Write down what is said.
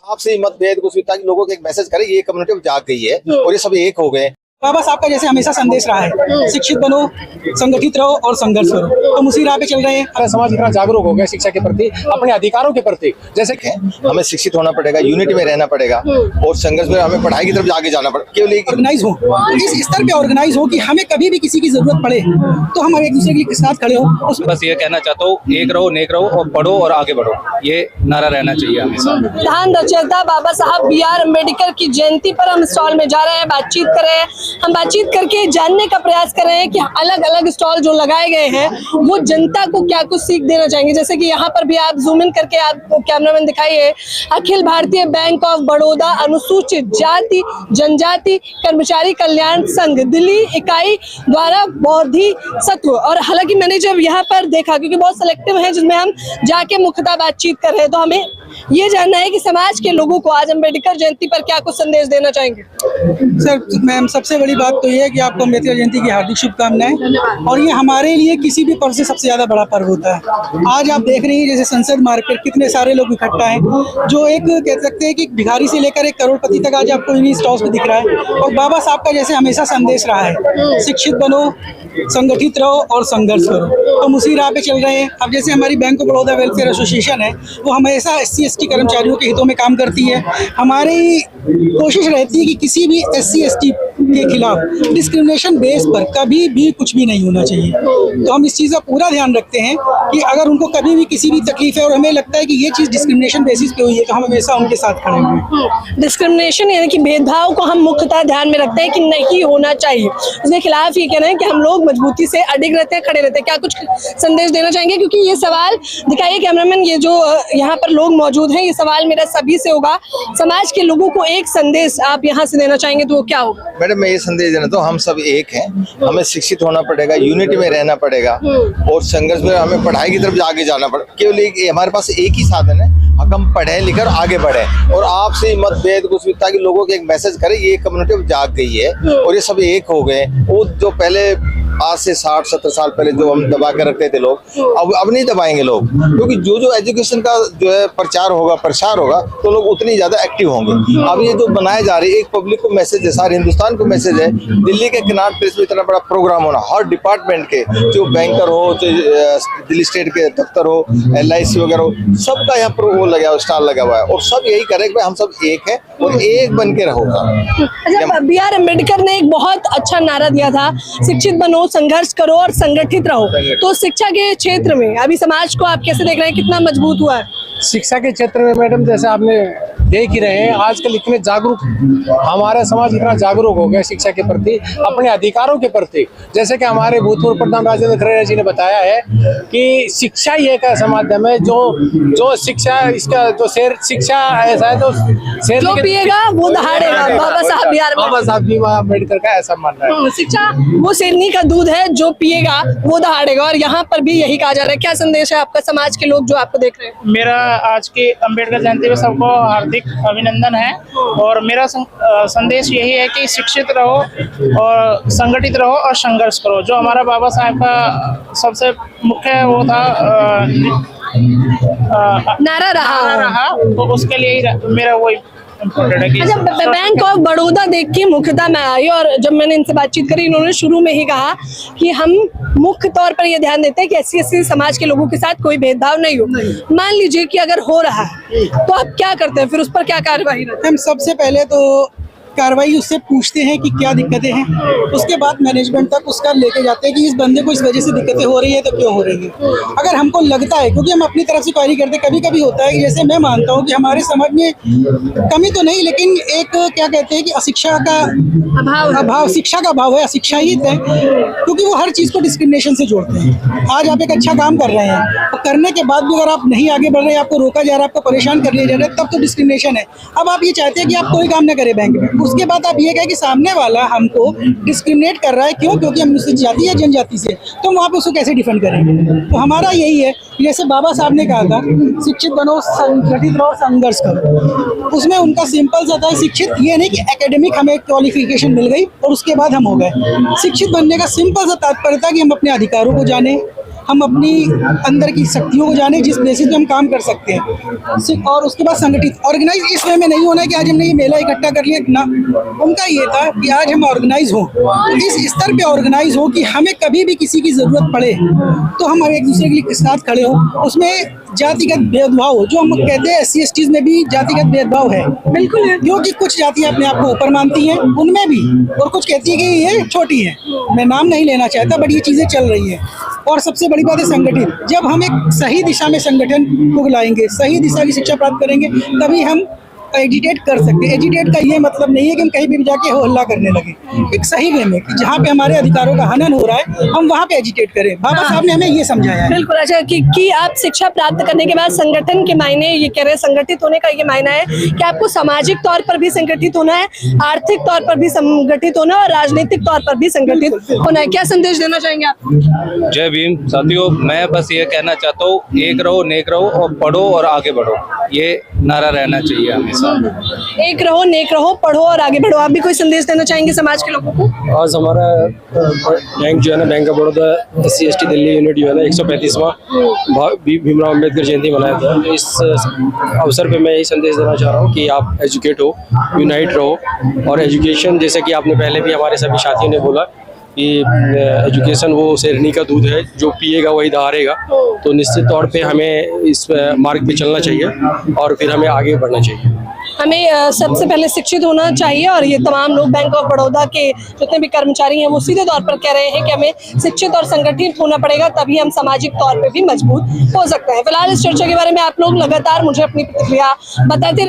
आपसे मतभेद कुछ भी, ताकि लोगों को एक मैसेज करे ये कम्युनिटी जाग गई है और ये सब एक हो गए। बाबा साहब का जैसे हमेशा संदेश रहा है, शिक्षित बनो, संगठित रहो और संघर्ष करो, हम उसी राह पे चल रहे हैं। हमारा समाज इतना जागरूक हो गया शिक्षा के प्रति, अपने अधिकारों के प्रति। जैसे कि हमें शिक्षित होना पड़ेगा, यूनिटी में रहना पड़ेगा और संघर्ष में हमें पढ़ाई की तरफ आगे जाना पड़ेगा। केवल ऑर्गेनाइज हो, इस स्तर पे ऑर्गेनाइज हो कि हमें कभी भी किसी की जरूरत पड़े तो हम एक दूसरे के साथ खड़े हो। बस ये कहना चाहता हूँ, एक रहो, नेक रहो और पढ़ो और आगे बढ़ो, ये नारा रहना चाहिए हमेशा। प्रधान रचयिता बाबा साहब B.R. अम्बेडकर की जयंती पर हम स्टॉल में जा रहे हैं, बातचीत कर रहे हैं। हम बातचीत करके जानने का प्रयास कर रहे हैं कि अलग अलग स्टॉल जो लगाए गए हैं वो जनता को क्या कुछ सीख देना चाहेंगे। जैसे कि यहाँ पर भी आप जूम इन करके आपको कैमरामैन दिखाइए, अखिल भारतीय बैंक ऑफ बड़ौदा अनुसूचित जाति जनजाति कर्मचारी कल्याण संघ दिल्ली इकाई द्वारा बौद्धि सत्व। और हालांकि मैंने जब यहाँ पर देखा, क्योंकि बहुत सिलेक्टिव है जिसमें हम जाके मुख्यतः बातचीत कर रहे हैं, तो हमें ये जानना है कि समाज के लोगों को आज अम्बेडकर जयंती पर क्या कुछ संदेश देना चाहेंगे। सर मैम, सबसे बड़ी बात तो ये है कि आपको अम्बेडकर जयंती की हार्दिक शुभकामनाएं। और ये हमारे लिए किसी भी पर्व से सबसे ज्यादा बड़ा पर्व होता है। आज आप देख रही हैं जैसे संसद मार्केट कितने सारे लोग इकट्ठा हैं, जो एक कह सकते हैं कि भिखारी से लेकर एक करोड़पति तक आज आपको इन्हीं स्टॉल्स पे दिख रहा है। और बाबा साहब का जैसे हमेशा संदेश रहा है, शिक्षित बनो, संगठित रहो और संघर्ष करो, हम उसी राह पे चल रहे हैं। अब जैसे हमारी bank of Baroda welfare association है, वो हमेशा SC/ST कर्मचारियों के हितों में काम करती है। हमारी कोशिश रहती है कि किसी भी SC/ST के खिलाफ डिस्क्रिमिनेशन बेस पर कभी भी कुछ भी नहीं होना चाहिए। तो हम इस चीज़ का पूरा ध्यान रखते हैं कि अगर उनको कभी भी किसी भी तकलीफ है और हमें लगता है कि ये चीज़ डिस्क्रिमिनेशन बेसिस पे हुई है, तो हम हमेशा उनके साथ खड़े हैं। डिस्क्रिमिनेशन यानी कि भेदभाव को हम मुख्यतः ध्यान में रखते हैं कि नहीं होना चाहिए, उसके खिलाफ ये कहना है कि हम लोग मजबूती से अडिग रहते हैं, खड़े रहते हैं। क्या कुछ संदेश देना चाहेंगे? क्योंकि ये सवाल दिखाइए कैमरामैन, ये जो यहाँ पर लोग मौजूद हैं, ये सवाल मेरा सभी से होगा। समाज के लोगों को एक संदेश आप यहाँ से देना चाहेंगे तो वो क्या होगा? मैडम मैं ये संदेश देना तो हम सब एक हैं, हमें शिक्षित होना पड़ेगा, यूनिटी में रहना पड़ेगा और संघर्ष में हमें पढ़ाई की तरफ आगे जाना पड़ेगा। केवल हमारे पास एक ही साधन है, हम पढ़े लिखकर आगे बढ़े और आपसे मतभेद कुछ भी, ताकि लोगों को एक मैसेज करे ये कम्युनिटी जाग गई है और ये सब एक हो गए। वो जो पहले आज से 60-70 साल पहले जो हम दबा कर रखते थे लोग, अब नहीं दबाएंगे लोग, क्योंकि जो एजुकेशन का जो है प्रचार होगा प्रसार होगा तो लोग उतनी ज्यादा एक्टिव होंगे। अब ये जो बनाए जा रही है एक पब्लिक को मैसेज है, सारे हिंदुस्तान को मैसेज है। दिल्ली के कनॉट प्लेस में इतना बड़ा प्रोग्राम होना, हर डिपार्टमेंट के जो बैंकर हो, जो दिल्ली स्टेट के दफ्तर हो, LIC वगैरह हो, सबका यहाँ पर वो लगा हुआ, स्टॉल लगा हुआ है और सब यही करे कि हम सब एक है और एक बन के रहोगा। अच्छा, B.R. अम्बेडकर ने एक बहुत अच्छा नारा दिया था, शिक्षित बनो, संघर्ष करो और संगठित रहो। तो शिक्षा के क्षेत्र में अभी समाज को आप कैसे देख रहे हैं, कितना मजबूत हुआ है? शिक्षा के क्षेत्र में मैडम जैसे आपने देख ही रहे हैं, आजकल इतने जागरूक, हमारा समाज इतना जागरूक हो गया शिक्षा के प्रति, अपने अधिकारों के प्रति। जैसे कि हमारे भूतपूर्व प्रधान राजेंद्र खरेड़ा जी ने बताया है कि शिक्षा ही एक ऐसा माध्यम है जो शिक्षा, इसका जो शेर शिक्षा ऐसा है, तो शेर जो पिएगा वो दहाड़ेगा। बाबा साहब B.R. अम्बेडकर का ऐसा मानना है। शिक्षा वो शेरनी का दूध है, जो पिएगा वो दहाड़ेगा, और यहाँ पर भी यही कहा जा रहा है। क्या संदेश है आपका समाज के लोग जो आपको देख रहे हैं? मेरा आज की अम्बेडकर जयंती में सबको हार्दिक अभिनंदन है और मेरा संदेश यही है कि शिक्षित रहो और संगठित रहो और संघर्ष करो। जो हमारा बाबा साहब का सबसे मुख्य वो था नारा रहा, तो उसके लिए मेरा वही अच्छा, बैंक ऑफ बड़ौदा देख के मुख्यतः मैं आई और जब मैंने इनसे बातचीत करी, इन्होंने शुरू में ही कहा कि हम मुख्य तौर पर ये ध्यान देते हैं कि SC/ST समाज के लोगों के साथ कोई भेदभाव नहीं हो। मान लीजिए कि अगर हो रहा है तो आप क्या करते हैं, फिर उस पर क्या कार्रवाई रहती है? हम सबसे पहले तो कार्रवाई उससे पूछते हैं कि क्या दिक्कतें हैं, उसके बाद मैनेजमेंट तक उसका लेके जाते हैं कि इस बंदे को इस वजह से दिक्कतें हो रही है तो क्यों हो रही है। अगर हमको लगता है, क्योंकि हम अपनी तरफ से क्वारी करते, कभी कभी होता है कि जैसे मैं मानता हूँ कि हमारे समाज में कमी तो नहीं, लेकिन एक क्या कहते हैं कि अशिक्षा का अभाव, शिक्षा का अभाव है, अशिक्षाहित है, क्योंकि वो हर चीज़ को डिस्क्रिमिनेशन से जोड़ते हैं। आज आप एक अच्छा काम कर रहे हैं और करने के बाद भी अगर आप नहीं आगे बढ़ रहे हैं, आपको रोका जा रहा है, आपको परेशान कर दिया जा रहा है, तब तो डिस्क्रिमिनेशन है। अब आप ये चाहते हैं कि आप कोई काम ना करें बैंक में, उसके बाद आप ये कहें कि सामने वाला हमको डिस्क्रिमिनेट कर रहा है, क्यों? क्योंकि हम अनुसूचित जाति या जनजाति से, तो वहाँ पे उसको कैसे डिफेंड करेंगे? तो हमारा यही है, जैसे बाबा साहब ने कहा था, शिक्षित बनो, संगठित रहो, संघर्ष करो। उसमें उनका सिंपल सा था, शिक्षित ये नहीं कि एकेडमिक हमें क्वालिफिकेशन मिल गई और उसके बाद हम हो गए। शिक्षित बनने का सिंपल सा तात्पर्य था कि हम अपने अधिकारों को जाने, हम अपनी अंदर की शक्तियों को जाने जिस बेसिस पे हम काम कर सकते हैं, और उसके बाद संगठित ऑर्गेनाइज इस वे में नहीं होना है कि आज हमने ये मेला इकट्ठा कर लिया ना। उनका ये था कि आज हम ऑर्गेनाइज हों, तो इस स्तर पे ऑर्गेनाइज हो कि हमें कभी भी किसी की ज़रूरत पड़े तो हम एक दूसरे के लिए साथ खड़े हों। उसमें जातिगत भेदभाव, जो हम कहते हैं SC/STs में भी जातिगत भेदभाव है, बिल्कुल है, क्योंकि कुछ जातियां अपने आप को ऊपर मानती हैं उनमें भी, और कुछ कहती है कि ये छोटी है। मैं नाम नहीं लेना चाहता, बट ये चीज़ें चल रही हैं। और सबसे बड़ी बात है संगठित। जब हम एक सही दिशा में संगठन को लाएंगे, सही दिशा की शिक्षा प्राप्त करेंगे, तभी हम एजिटेट कर सकते हैं। एजिटेट का ये मतलब नहीं है कि हम कहीं भी जाके हो हल्ला करने लगे, एक सही वे में कि जहाँ पे हमारे अधिकारों का हनन हो रहा है हम वहाँ पे एजिटेट करें। बाबा साहब ने हमें ये समझाया है। बिल्कुल। अच्छा कि आप शिक्षा प्राप्त करने के बाद संगठन के मायने ये कह रहे हैं, संगठित होने का ये मायना है कि आपको सामाजिक तौर पर भी संगठित होना है, आर्थिक तौर पर भी संगठित होना है और राजनीतिक तौर पर भी संगठित होना है। क्या संदेश देना चाहेंगे आप? जय भीम साथियों, मैं बस ये कहना चाहता हूँ, एक रहो, नेक रहो और पढ़ो और आगे बढ़ो, ये नारा रहना चाहिए हमेशा। एक रहो, नेक रहो, पढ़ो और आगे बढ़ो। आप भी कोई संदेश देना चाहेंगे समाज के लोगों को? आज हमारा बैंक जो है ना, bank of Baroda SC/ST Delhi unit जो है ना 135वां भीमराव अम्बेडकर जयंती मनाया था। तो इस अवसर पे मैं यही संदेश देना चाह रहा हूँ कि आप एजुकेट हो, यूनाइट रहो। और एजुकेशन, जैसे कि आपने पहले भी हमारे सभी साथियों ने बोला कि एजुकेशन वो शेरनी का दूध है, जो पिएगा वही दहाड़ेगा। तो निश्चित तौर पे हमें इस मार्ग पे चलना चाहिए और फिर हमें आगे बढ़ना चाहिए। हमें सबसे पहले शिक्षित होना चाहिए, और ये तमाम लोग बैंक ऑफ बड़ौदा के जितने भी कर्मचारी हैं वो सीधे तौर पर कह रहे हैं कि हमें शिक्षित और संगठित होना पड़ेगा, तभी हम सामाजिक तौर पे भी मजबूत हो सकते हैं। फिलहाल इस चर्चा के बारे में आप लोग लगातार मुझे अपनी प्रतिक्रिया बताते